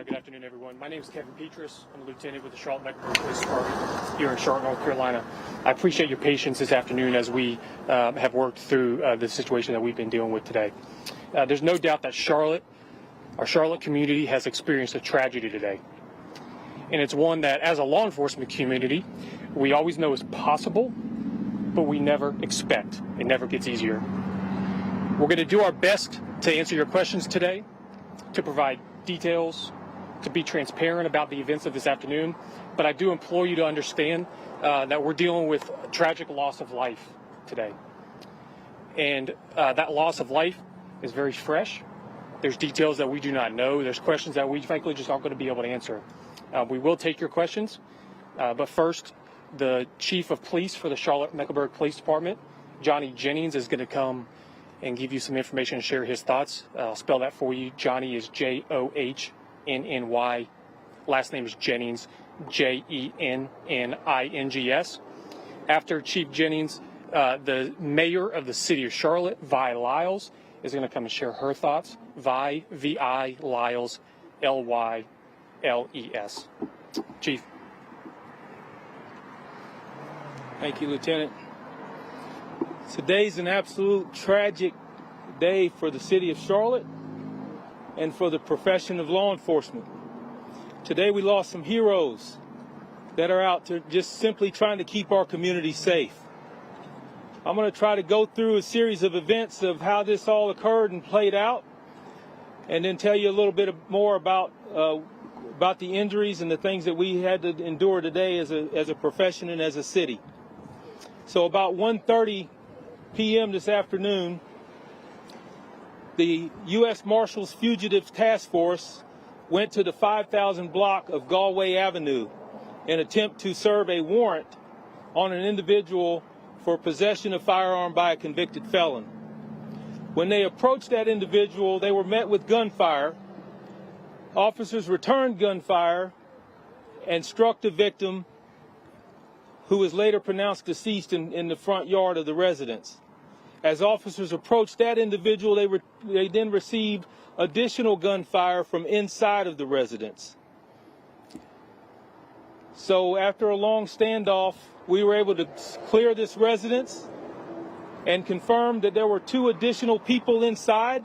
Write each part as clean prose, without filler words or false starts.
Good afternoon, everyone. My name is Kevin Petrus. I'm a lieutenant with the Charlotte Mecklenburg Police Department here in Charlotte, North Carolina. I appreciate your patience this afternoon as we have worked through the situation that we've been dealing with today. There's no doubt that our Charlotte community has experienced a tragedy today. And it's one that, as a law enforcement community, we always know is possible, but we never expect. It never gets easier. We're going to do our best to answer your questions today, to provide details, to be transparent about the events of this afternoon, but I do implore you to understand that we're dealing with a tragic loss of life today. And that loss of life is very fresh. There's details that we do not know. There's questions that we frankly just aren't going to be able to answer. We will take your questions, but first, the Chief of Police for the Charlotte Mecklenburg Police Department, Johnny Jennings, is going to come and give you some information and share his thoughts. I'll spell that for you. Johnny is Johnnny. Last name is Jennings, Jennings. After Chief Jennings, the mayor of the city of Charlotte, Vi Lyles, is going to come and share her thoughts. Vi, V-I, Lyles, L-Y-L-E-S. Chief. Thank you, Lieutenant. Today's an absolute tragic day for the city of Charlotte and for the profession of law enforcement. Today we lost some heroes that are out to just simply trying to keep our community safe. I'm going to try to go through a series of events of how this all occurred and played out, and then tell you a little bit more about the injuries and the things that we had to endure today as a profession and as a city. So about 1:30 p.m. this afternoon, the U.S. Marshals Fugitive Task Force went to the 5,000 block of Galway Avenue in an attempt to serve a warrant on an individual for possession of firearm by a convicted felon. When they approached that individual, they were met with gunfire. Officers returned gunfire and struck the victim, who was later pronounced deceased in the front yard of the residence. As officers approached that individual, they then received additional gunfire from inside of the residence. So after a long standoff, we were able to clear this residence and confirm that there were 2 additional people inside.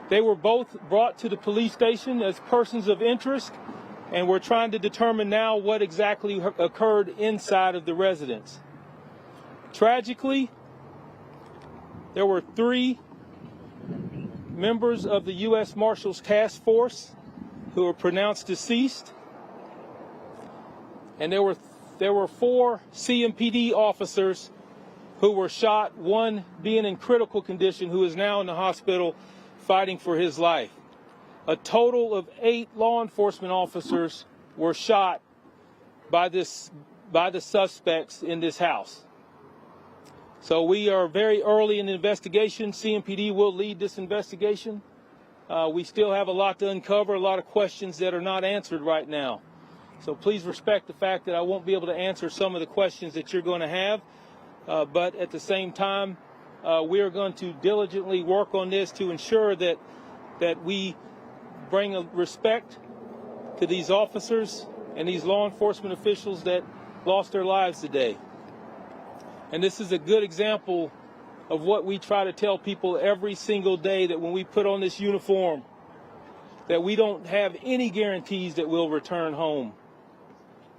They were both brought to the police station as persons of interest, and we're trying to determine now what exactly occurred inside of the residence. Tragically, there were 3 members of the U.S. Marshals Task Force who were pronounced deceased, and there were 4 CMPD officers who were shot, one being in critical condition who is now in the hospital fighting for his life. A total of 8 law enforcement officers were shot by the suspects in this house. So we are very early in the investigation. CMPD will lead this investigation. We still have a lot to uncover, a lot of questions that are not answered right now. So please respect the fact that I won't be able to answer some of the questions that you're going to have. But at the same time, we are going to diligently work on this to ensure that we bring a respect to these officers and these law enforcement officials that lost their lives today. And this is a good example of what we try to tell people every single day, that when we put on this uniform, that we don't have any guarantees that we'll return home.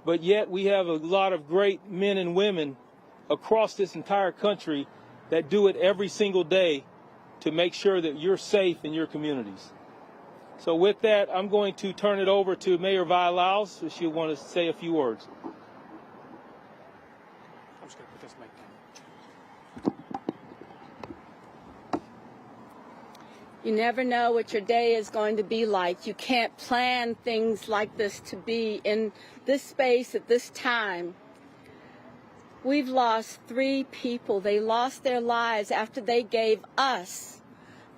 But yet we have a lot of great men and women across this entire country that do it every single day to make sure that you're safe in your communities. So with that, I'm going to turn it over to Mayor Vi Lyles, if she'll want to say a few words. I'm just going to put this mic down. You never know what your day is going to be like. You can't plan things like this to be in this space at this time. We've lost 3 people. They lost their lives after they gave us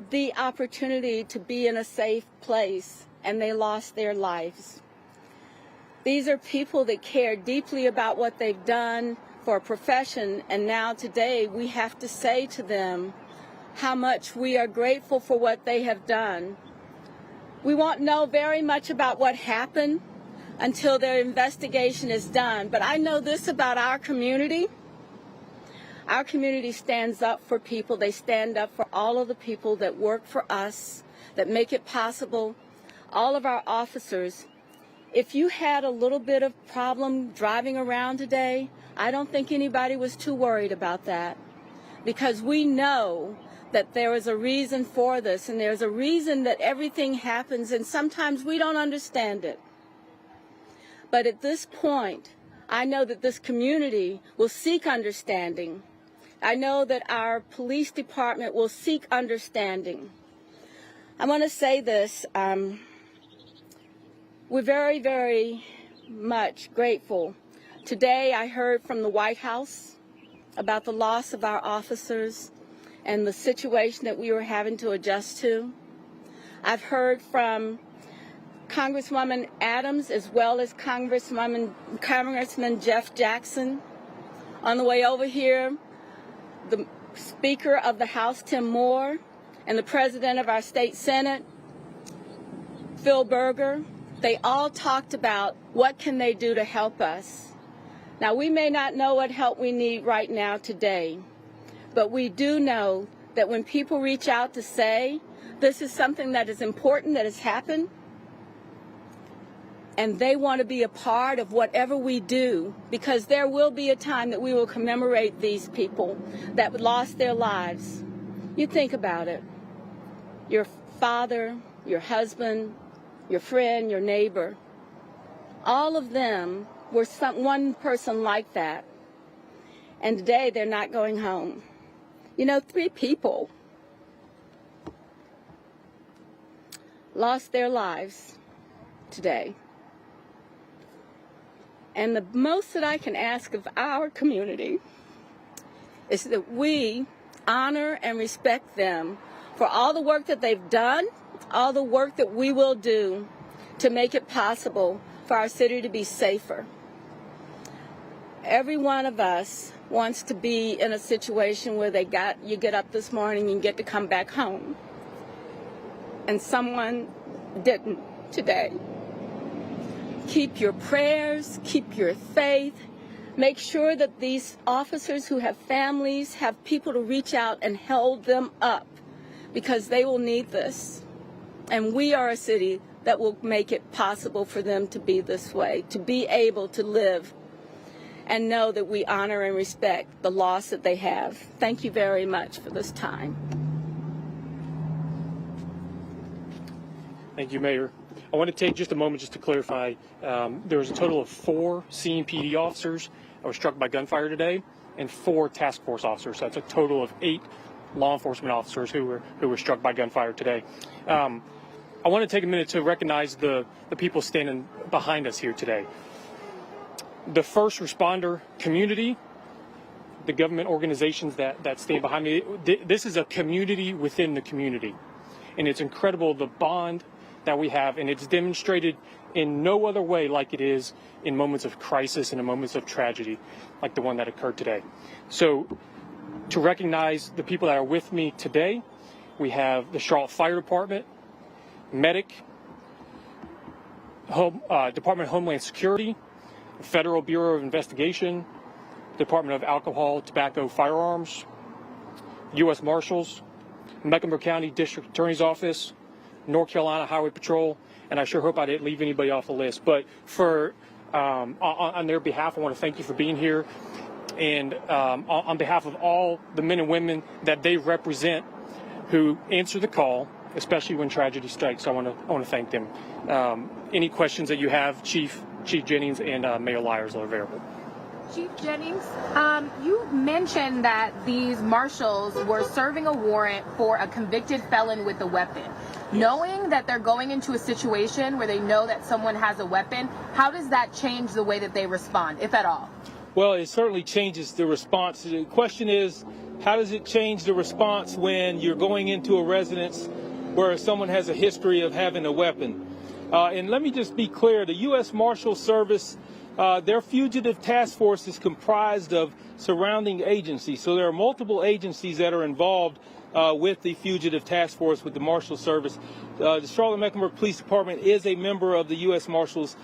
the opportunity to be in a safe place, and they lost their lives. These are people that care deeply about what they've done for a profession, and now today we have to say to them how much we are grateful for what they have done. We won't know very much about what happened until their investigation is done. But I know this about our community. Our community stands up for people. They stand up for all of the people that work for us, that make it possible, all of our officers. If you had a little bit of problem driving around today, I don't think anybody was too worried about that, because we know that there is a reason for this, and there's a reason that everything happens, and sometimes we don't understand it. But at this point, I know that this community will seek understanding. I know that our police department will seek understanding. I want to say this. We're very, very much grateful. Today I heard from the White House about the loss of our officers and the situation that we were having to adjust to. I've heard from Congresswoman Adams as well as Congressman Jeff Jackson. On the way over here, the Speaker of the House, Tim Moore, and the President of our State Senate, Phil Berger. They all talked about what can they do to help us. Now, we may not know what help we need right now today, but we do know that when people reach out to say this is something that is important that has happened, and they want to be a part of whatever we do, because there will be a time that we will commemorate these people that lost their lives. You think about it. Your father, your husband, your friend, your neighbor, all of them were one person like that. And today they're not going home. You know, 3 people lost their lives today. And the most that I can ask of our community is that we honor and respect them for all the work that they've done, all the work that we will do to make it possible for our city to be safer. Every one of us wants to be in a situation where you get up this morning and get to come back home. And someone didn't today. Keep your prayers, keep your faith. Make sure that these officers who have families have people to reach out and hold them up, because they will need this. And we are a city that will make it possible for them to be this way, to be able to live and know that we honor and respect the loss that they have. Thank you very much for this time. Thank you, Mayor. I want to take just a moment just to clarify. There was a total of 4 CMPD officers that were struck by gunfire today, and 4 task force officers. So that's a total of 8 law enforcement officers who were struck by gunfire today. I want to take a minute to recognize the people standing behind us here today. The first responder community, the government organizations that stand behind me. This is a community within the community, and it's incredible the bond that we have, and it's demonstrated in no other way like it is in moments of crisis and in moments of tragedy like the one that occurred today. So to recognize the people that are with me today, we have the Charlotte Fire Department, Medic, Department of Homeland Security, Federal Bureau of Investigation, Department of Alcohol, Tobacco, Firearms, U.S. Marshals, Mecklenburg County District Attorney's Office, North Carolina Highway Patrol, and I sure hope I didn't leave anybody off the list. But for on their behalf, I want to thank you for being here, and on behalf of all the men and women that they represent who answer the call, especially when tragedy strikes, I want to thank them. Any questions that you have, Chief Jennings and Mayor Lyers are available. Chief Jennings, you mentioned that these marshals were serving a warrant for a convicted felon with a weapon. Yes. Knowing that they're going into a situation where they know that someone has a weapon, how does that change the way that they respond, if at all? Well, it certainly changes the response. The question is, how does it change the response when you're going into a residence where someone has a history of having a weapon? And let me just be clear, the U.S. Marshal Service, their fugitive task force is comprised of surrounding agencies. So there are multiple agencies that are involved with the Fugitive Task Force, with the Marshal Service. The Charlotte-Mecklenburg Police Department is a member of the U.S. Marshals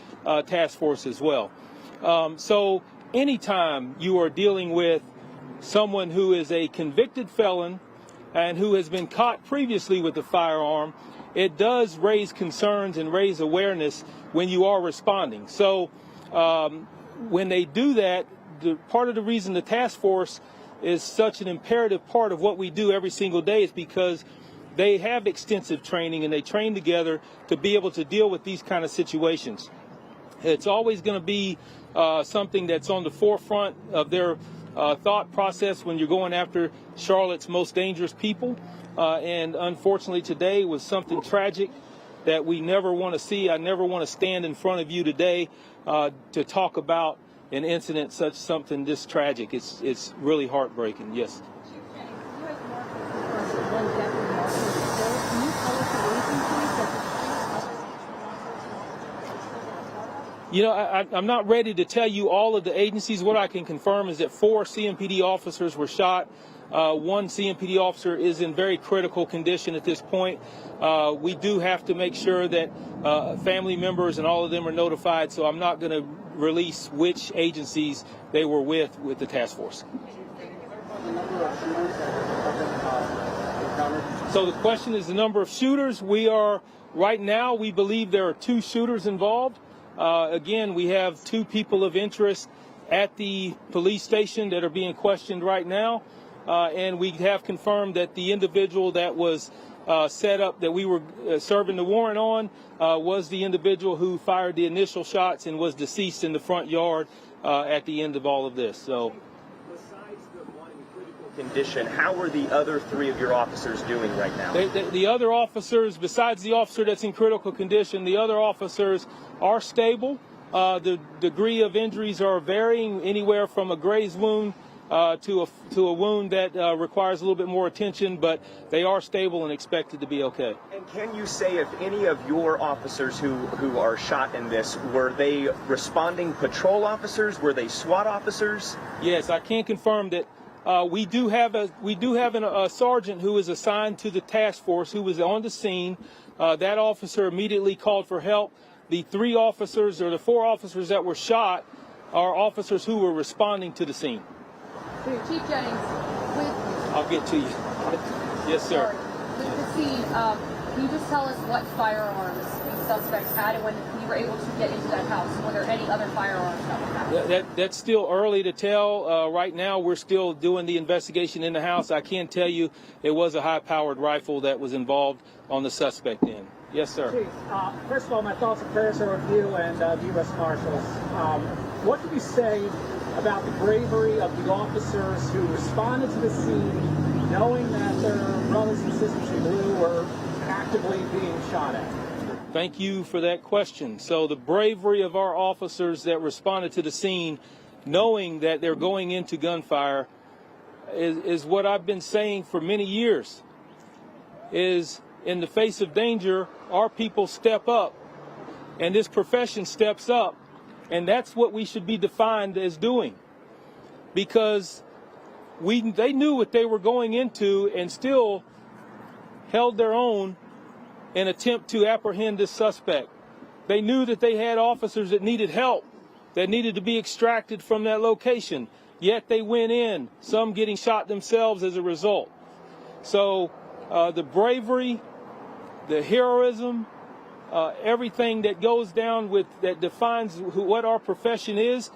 Task Force as well. So anytime you are dealing with someone who is a convicted felon and who has been caught previously with a firearm, it does raise concerns and raise awareness when you are responding. So when they do that, part of the reason the task force is such an imperative part of what we do every single day is because they have extensive training and they train together to be able to deal with these kind of situations. It's always going to be something that's on the forefront of their thought process when you're going after Charlotte's most dangerous people. And unfortunately today was something tragic that we never want to see. I never want to stand in front of you today to talk about an incident such something this tragic. It's really heartbreaking. Yes. You know, I'm not ready to tell you all of the agencies. What I can confirm is that 4 CMPD officers were shot. 1 CMPD officer is in very critical condition at this point. We do have to make sure that family members and all of them are notified, so I'm not going to release which agencies they were with the task force. So the question is the number of shooters. Right now, we believe there are 2 shooters involved. Again, we have 2 people of interest at the police station that are being questioned right now. And we have confirmed that the individual that was set up, that we were serving the warrant on, was the individual who fired the initial shots and was deceased in the front yard at the end of all of this. So, besides the one in critical condition, how are the other 3 of your officers doing right now? The other officers, besides the officer that's in critical condition, the other officers are stable. The degree of injuries are varying, anywhere from a graze wound to a wound that requires a little bit more attention, but they are stable and expected to be okay. And can you say if any of your officers who are shot in this, were they responding patrol officers? Were they SWAT officers? Yes, I can confirm that we do have a sergeant who is assigned to the task force who was on the scene. That officer immediately called for help. The 3 officers or the 4 officers that were shot are officers who were responding to the scene. Chief Jennings, I'll get to you. Yes, sir. With the scene, can you just tell us what firearms these suspects had and when you were able to get into that house? Were there any other firearms that were found? That's still early to tell. Right now, we're still doing the investigation in the house. I can tell you it was a high-powered rifle that was involved on the suspect end. Yes, sir. Chief, first of all, my thoughts and prayers are with you and the U.S. Marshals. What can you say about the bravery of the officers who responded to the scene knowing that their brothers and sisters in blue were actively being shot at? Thank you for that question. So the bravery of our officers that responded to the scene knowing that they're going into gunfire is what I've been saying for many years, is in the face of danger, our people step up and this profession steps up. And that's what we should be defined as doing, because they knew what they were going into and still held their own in attempt to apprehend this suspect. They knew that they had officers that needed help, that needed to be extracted from that location, yet they went in, some getting shot themselves as a result. So the bravery, the heroism, everything that goes down with that defines what our profession is,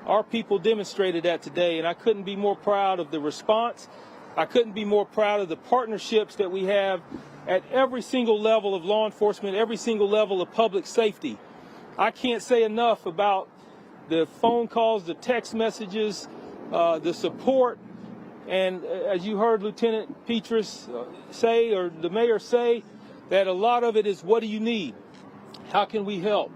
our people demonstrated that today, and I couldn't be more proud of the response. I couldn't be more proud of the partnerships that we have at every single level of law enforcement, every single level of public safety. I can't say enough about the phone calls, the text messages, the support, and as you heard Lieutenant Petrus say, or the mayor say, that a lot of it is, what do you need? How can we help?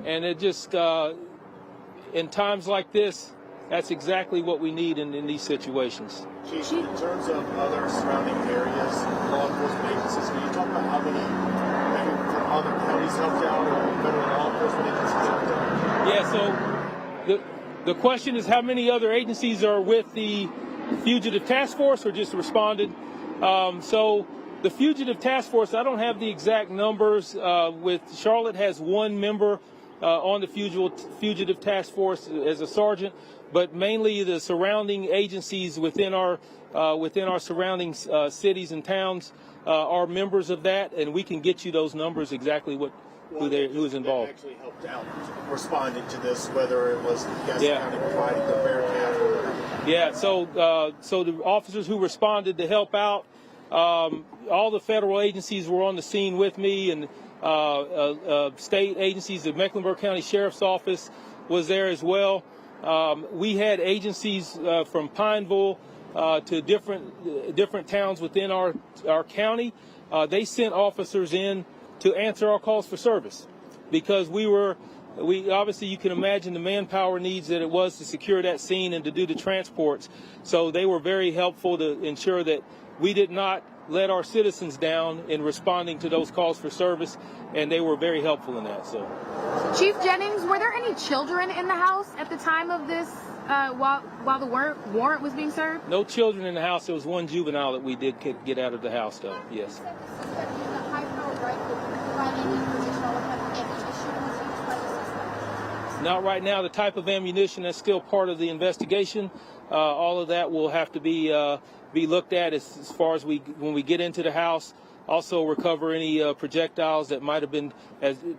And it just, in times like this, that's exactly what we need in these situations. Chief, in terms of other surrounding areas, law enforcement agencies, can you talk about how many maybe from other counties helped out or federal law enforcement agencies helped out? Yeah, so the question is how many other agencies are with the Fugitive Task Force or just responded? So the fugitive task force, I don't have the exact numbers. With Charlotte has one member on the fugitive task force as a sergeant, but mainly the surrounding agencies within our surrounding cities and towns are members of that, and we can get you those numbers exactly who's involved. Actually helped out responding to this, whether it was Gaston County providing the Bearcat or whatever. Yeah, so the officers who responded to help out, all the federal agencies were on the scene with me, and state agencies. The Mecklenburg County Sheriff's Office was there as well. We had agencies from Pineville to different towns within our county. They sent officers in to answer our calls for service, because we obviously, you can imagine the manpower needs that it was to secure that scene and to do the transports. So they were very helpful to ensure that we did not let our citizens down in responding to those calls for service, and they were very helpful in that. So, Chief Jennings, were there any children in the house at the time of this, while the warrant was being served? No children in the house. There was one juvenile that we did get out of the house, though. Yes. Not right now. The type of ammunition, that's still part of the investigation. All of that will have to be looked at as far as when we get into the house. Also recover any projectiles that might have been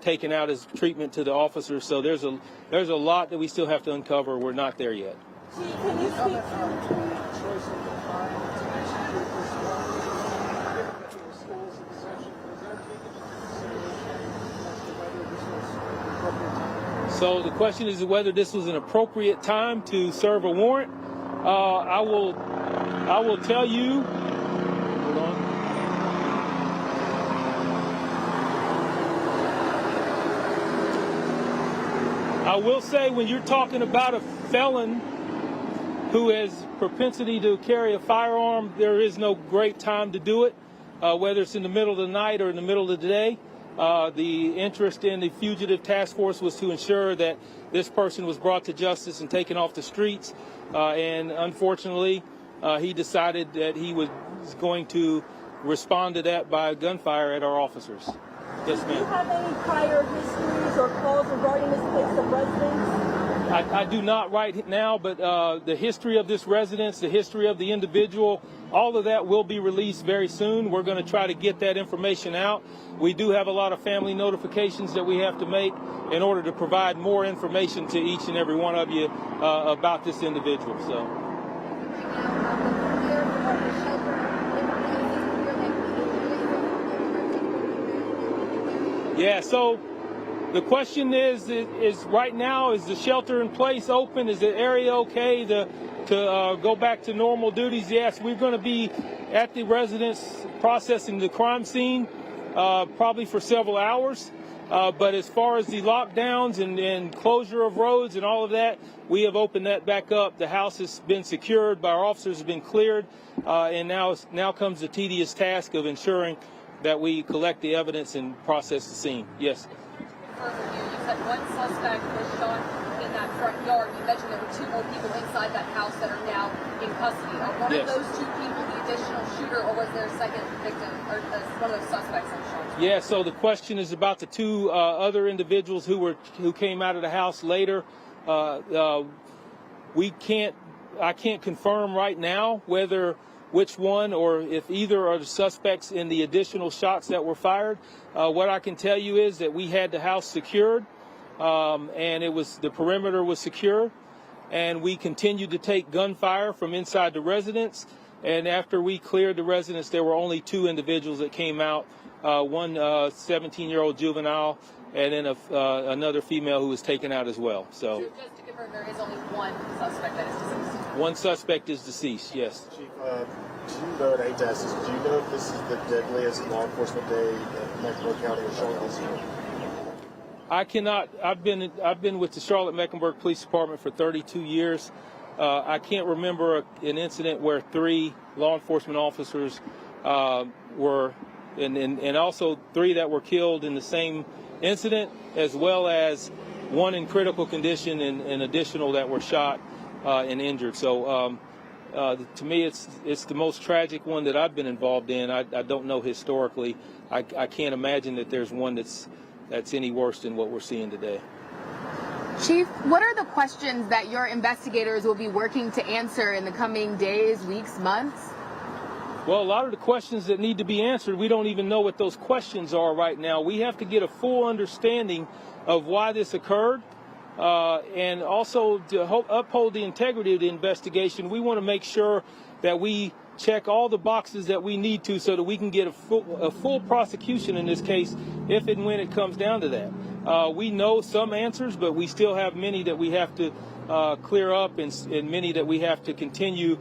taken out as treatment to the officers. So there's a lot that we still have to uncover. We're not there yet. Can you speak So the question is whether this was an appropriate time to serve a warrant. I will tell you. Hold on. I will say, when you're talking about a felon who has propensity to carry a firearm, there is no great time to do it, whether it's in the middle of the night or in the middle of the day. The interest in the fugitive task force was to ensure that this person was brought to justice and taken off the streets. And unfortunately, he decided that he was going to respond to that by gunfire at our officers. Yes, ma'am. Do you have any prior histories or calls regarding this place of residence? I do not right now, but the history of this residence, the history of the individual, all of that will be released very soon. We're going to try to get that information out. We do have a lot of family notifications that we have to make in order to provide more information to each and every one of you about this individual. So. Yeah, so the question is right now, is the shelter in place open? Is the area okay to go back to normal duties? Yes, we're going to be at the residence processing the crime scene probably for several hours. But as far as the lockdowns and closure of roads and all of that, we have opened that back up. The house has been secured by our officers, has been cleared, and now comes the tedious task of ensuring that we collect the evidence and process the scene. Yes. You said one suspect was shot in that front yard. You mentioned there were two more people inside that house that are now in custody. Are one of those two people the additional shooter, or was there a second victim, or one of those suspects that was shot? Yeah, so the question is about the two other individuals who came out of the house later. I can't confirm right now which one or if either are the suspects in the additional shots that were fired. What I can tell you is that we had the house secured, and the perimeter was secure, and we continued to take gunfire from inside the residence. And after we cleared the residence, there were only two individuals that came out, one 17-year-old juvenile, and then another female who was taken out as well. So just to confirm, there is only one suspect that is deceased. One suspect is deceased, yes. Chief, do you know, and I hate to ask this, do you know if this is the deadliest law enforcement day that Mecklenburg County or Charlotte has seen? I cannot. I've been with the Charlotte Mecklenburg Police Department for 32 years. I can't remember an incident where 3 law enforcement officers were, and also 3 that were killed in the same incident, as well as 1 in critical condition and additional that were shot and injured. So To me, it's the most tragic one that I've been involved in. I don't know historically. I can't imagine that there's one that's any worse than what we're seeing today. Chief, what are the questions that your investigators will be working to answer in the coming days, weeks, months? Well, a lot of the questions that need to be answered, we don't even know what those questions are right now. We have to get a full understanding of why this occurred. And also to uphold the integrity of the investigation, we want to make sure that we check all the boxes that we need to so that we can get a full prosecution in this case if and when it comes down to that. We know some answers, but we still have many that we have to clear up and many that we have to continue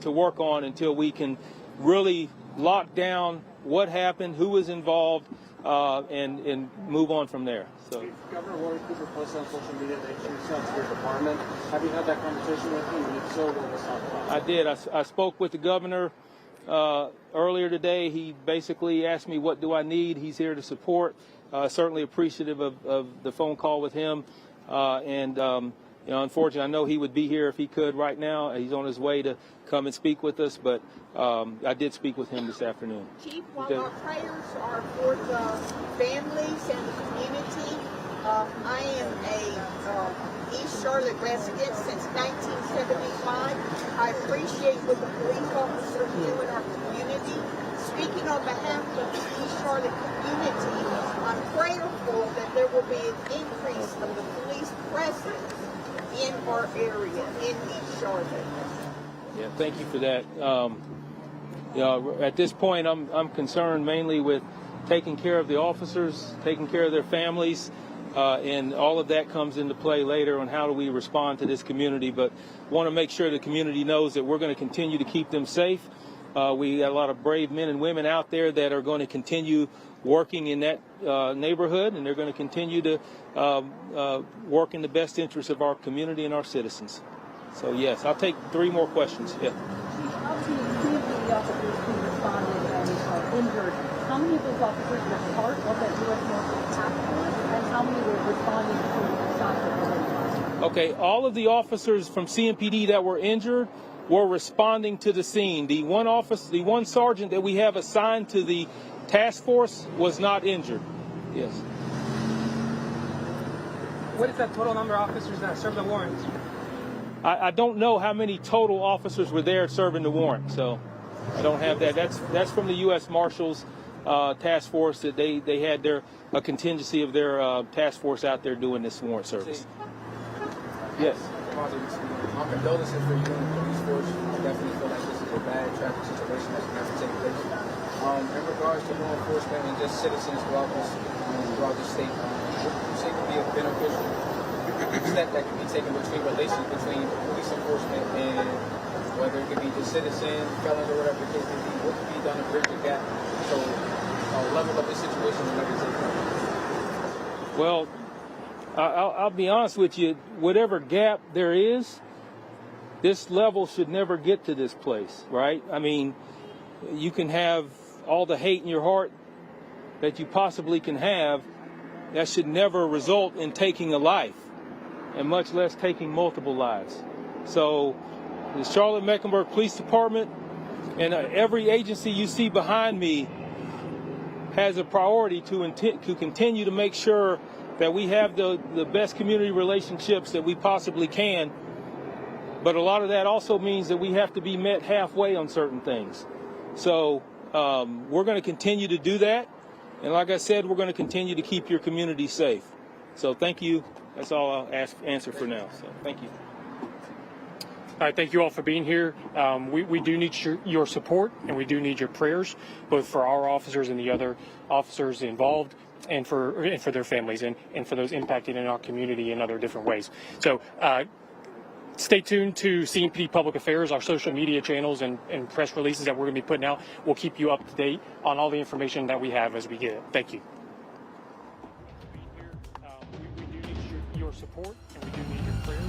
to work on until we can really lock down what happened, who was involved, and move on from there. So, Governor Warren Cooper posted on social media that he reached out to your department. Have you had that conversation with him? And if so, what was talked about? I did. I spoke with the governor earlier today. He basically asked me, what do I need? He's here to support. Certainly appreciative of the phone call with him. Unfortunately, I know he would be here if he could right now. He's on his way to come and speak with us, but I did speak with him this afternoon. Chief, while our prayers are for the families and the community, I am a East Charlotte resident since 1975. I appreciate what the police officers do in our community. Speaking on behalf of the East Charlotte community, I'm prayerful that there will be an increase of the police presence in our area, in East Charlotte. Yeah, thank you for that. At this point, I'm concerned mainly with taking care of the officers, taking care of their families, and all of that comes into play later on how do we respond to this community. But want to make sure the community knows that we're going to continue to keep them safe. We got a lot of brave men and women out there that are going to continue working in that neighborhood, and they're going to continue to work in the best interest of our community and our citizens. So, yes, I'll take 3 more questions. Yeah. Of the CMPD officers who responded and are injured, how many of those officers were part of that U.S. Marshals task force, and how many were responding to shots that were fired? Okay, all of the officers from CMPD that were injured were responding to the scene. The one sergeant that we have assigned to the task force was not injured. Yes. What is that total number of officers that served the warrant? I don't know how many total officers were there serving the warrant, so I don't have that. That's from the U.S. Marshals task force that they had a contingency of their task force out there doing this warrant service. Yes. My condolences for you and the police force. I definitely feel like this is a bad, tragic situation that should never take place. In regards to law enforcement and just citizens throughout the state, what do you think would be a beneficial step that can be taken between relations between police enforcement and whether it could be just citizens, felons, or whatever the case may be? What could be done to bridge the gap so a level of the situation will never take place? Well, I'll be honest with you, whatever gap there is, this level should never get to this place, right? I mean, you can have all the hate in your heart that you possibly can have. That should never result in taking a life, and much less taking multiple lives. So the Charlotte-Mecklenburg Police Department and every agency you see behind me has a priority to continue to make sure that we have the best community relationships that we possibly can. But a lot of that also means that we have to be met halfway on certain things. So we're going to continue to do that. And like I said, we're going to continue to keep your community safe. So thank you. That's all I'll answer for now. So thank you. All right, thank you all for being here. We do need your support, and we do need your prayers, both for our officers and the other officers involved, and for their families, and for those impacted in our community in other different ways. So stay tuned to CMPD Public Affairs, our social media channels and press releases that we're going to be putting out. We'll keep you up to date on all the information that we have as we get it. Thank you. We do need your support, and we do need your prayers,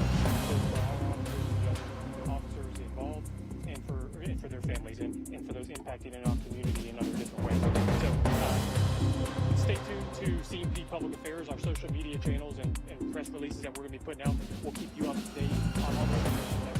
both for our officers and the other officers involved, and for their families, and for those impacted in our community in other different ways. So stay tuned to CMPD Public Affairs, our social media channels and press releases that we're going to be putting out. We'll keep you up to date on all the information that